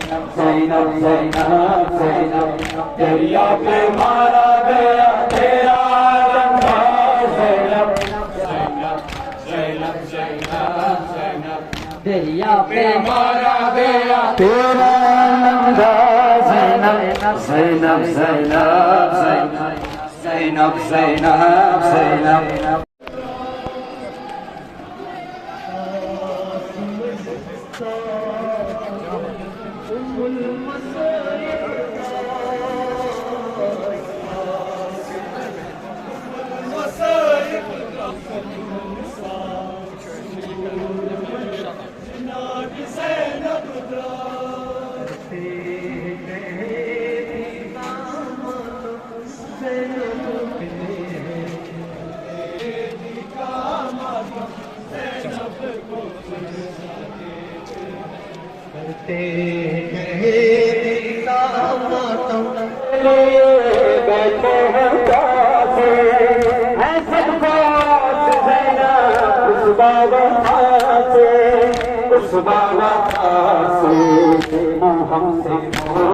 ज़ैनब ज़ैनब ज़ैनब दरिया पे मारा गया तेरा लम्हा ज़ैनब ज़ैनब ज़ैनब ज़ैनब ज़ैनब दरिया पे मारा गया तेरा लम्हा ज़ैनब ज़ैनब ज़ैनब ज़ैनब ज़ैनब ज़ैनब उस बाबा से हमसे